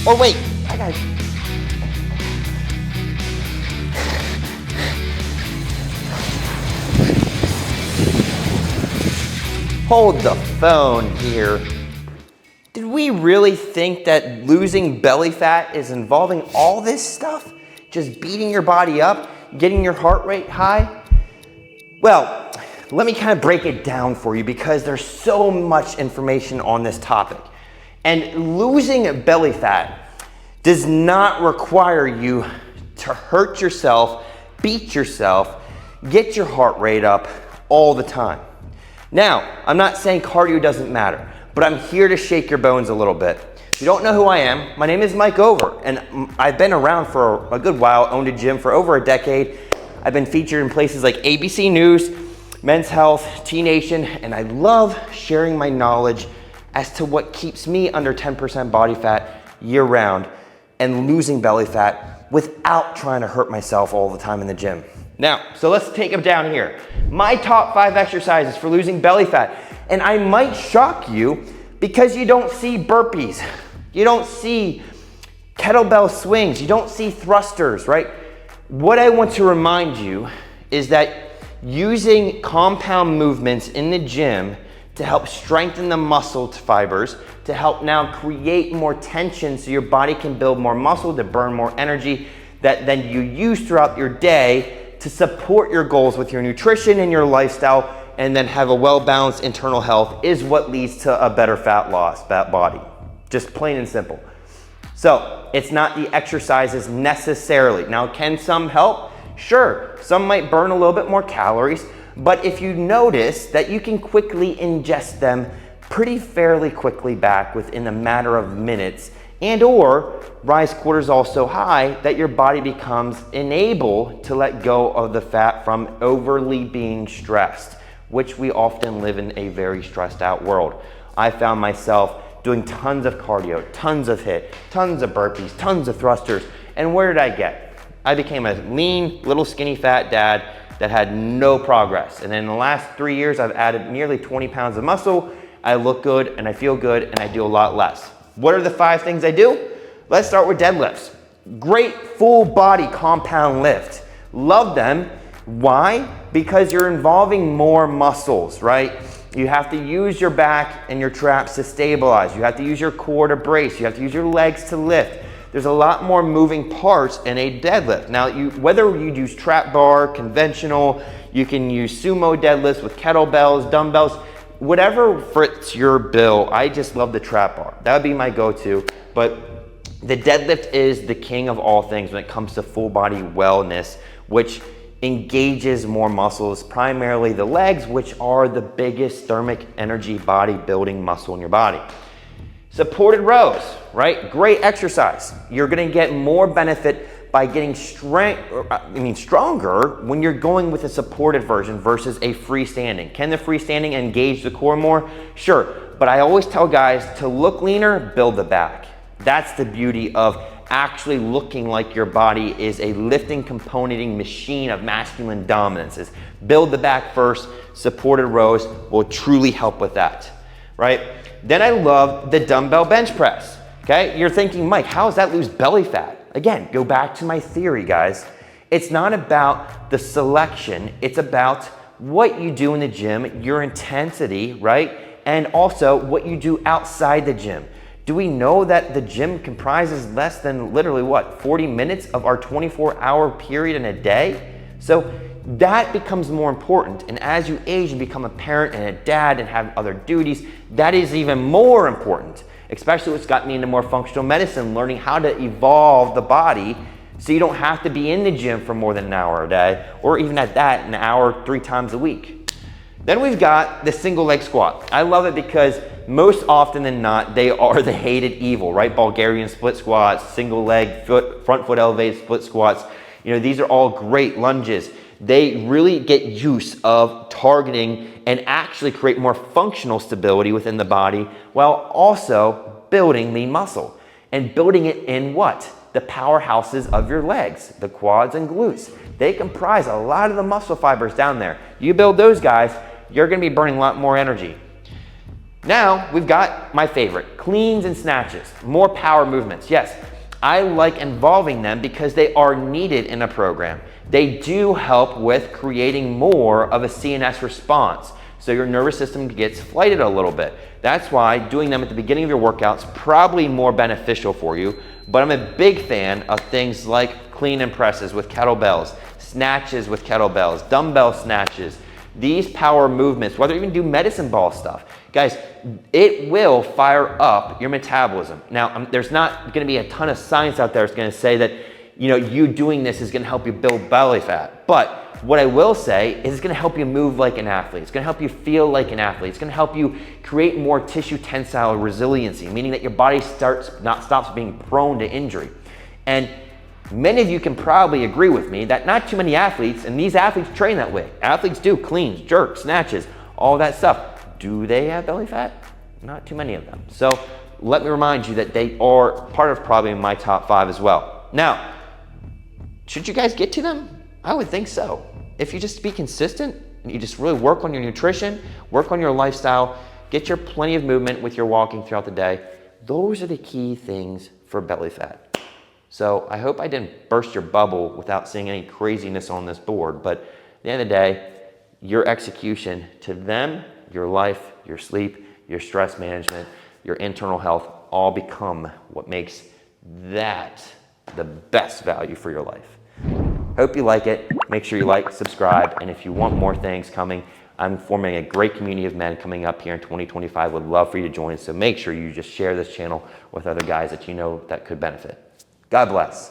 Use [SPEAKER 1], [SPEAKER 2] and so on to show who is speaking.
[SPEAKER 1] Or wait, I got hold the phone here. Did we really think that losing belly fat is involving all this stuff? Just beating your body up, getting your heart rate high? Well, let me kind of break it down for you because there's so much information on this topic. And losing belly fat does not require you to hurt yourself, beat yourself, get your heart rate up all the time. Now, I'm not saying cardio doesn't matter, but I'm here to shake your bones a little bit. If you don't know who I am, my name is Mike Over, and I've been around for a good while, owned a gym for over a decade. I've been featured in places like ABC News, Men's Health, T Nation, and I love sharing my knowledge as to what keeps me under 10% body fat year round and losing belly fat without trying to hurt myself all the time in the gym. Now, so let's take them down here. My top 5 exercises for losing belly fat. And I might shock you because you don't see burpees. You don't see kettlebell swings. You don't see thrusters, right? What I want to remind you is that using compound movements in the gym to help strengthen the muscle fibers, to help now create more tension so your body can build more muscle to burn more energy that then you use throughout your day to support your goals with your nutrition and your lifestyle, and then have a well-balanced internal health is what leads to a better fat loss, fat body. Just plain and simple. So it's not the exercises necessarily. Now, can some help? Sure, some might burn a little bit more calories, but if you notice that you can quickly ingest them pretty fairly quickly back within a matter of minutes, and or rise cortisol so high that your body becomes unable to let go of the fat from overly being stressed, which we often live in a very stressed out world. I found myself doing tons of cardio, tons of HIIT, tons of burpees, tons of thrusters, and where did I get? I became a lean, little skinny fat dad that had no progress. And in the last 3 years, I've added nearly 20 pounds of muscle. I look good and I feel good and I do a lot less. What are the 5 things I do? Let's start with deadlifts. Great full body compound lift. Love them. Why? Because you're involving more muscles, right? You have to use your back and your traps to stabilize. You have to use your core to brace. You have to use your legs to lift. There's a lot more moving parts in a deadlift. Now, whether you use trap bar, conventional, you can use sumo deadlifts with kettlebells, dumbbells, whatever fits your bill. I just love the trap bar. That would be my go-to. But the deadlift is the king of all things when it comes to full body wellness, which engages more muscles, primarily the legs, which are the biggest thermic energy body building muscle in your body. Supported rows, right? Great exercise. You're gonna get more benefit by getting stronger when you're going with a supported version versus a freestanding. Can the freestanding engage the core more? Sure, but I always tell guys to look leaner, build the back. That's the beauty of actually looking like your body is a lifting, componenting machine of masculine dominance. Is build the back first, supported rows will truly help with that, right? Then I love the dumbbell bench press, okay? You're thinking, Mike, how does that lose belly fat? Again, go back to my theory, guys. It's not about the selection, it's about what you do in the gym, your intensity, right? And also what you do outside the gym. Do we know that the gym comprises less than literally what, 40 minutes of our 24-hour period in a day? So that becomes more important. And as you age and become a parent and a dad and have other duties, that is even more important, especially what's got me into more functional medicine, learning how to evolve the body so you don't have to be in the gym for more than an hour a day, or even at that, an hour 3 times a week. Then we've got the single leg squat. I love it because most often than not, they are the hated evil, right? Bulgarian split squats, single leg, front foot elevated split squats. You know, these are all great lunges. They really get use of targeting and actually create more functional stability within the body while also building lean muscle. And building it in what? The powerhouses of your legs, the quads and glutes. They comprise a lot of the muscle fibers down there. You build those guys, you're gonna be burning a lot more energy. Now we've got my favorite, cleans and snatches, more power movements. Yes, I like involving them because they are needed in a program. They do help with creating more of a CNS response, so your nervous system gets flighted a little bit. That's why doing them at the beginning of your workout's probably more beneficial for you, but I'm a big fan of things like clean and presses with kettlebells, snatches with kettlebells, dumbbell snatches. These power movements, whether you even do medicine ball stuff, guys, it will fire up your metabolism. Now, there's not gonna be a ton of science out there that's gonna say that, you doing this is gonna help you build belly fat. But what I will say is it's gonna help you move like an athlete. It's gonna help you feel like an athlete. It's gonna help you create more tissue tensile resiliency, meaning that your body stops being prone to injury. And many of you can probably agree with me that not too many athletes, and these athletes train that way. Athletes do cleans, jerks, snatches, all that stuff. Do they have belly fat? Not too many of them. So let me remind you that they are part of probably my top 5 as well. Now, should you guys get to them? I would think so. If you just be consistent, you just really work on your nutrition, work on your lifestyle, get your plenty of movement with your walking throughout the day, those are the key things for belly fat. So I hope I didn't burst your bubble without seeing any craziness on this board, but at the end of the day, your execution to them, your life, your sleep, your stress management, your internal health all become what makes that the best value for your life. Hope you like it. Make sure you like, subscribe, and if you want more things coming, I'm forming a great community of men coming up here in 2025. Would love for you to join, so make sure you just share this channel with other guys that you know that could benefit. God bless.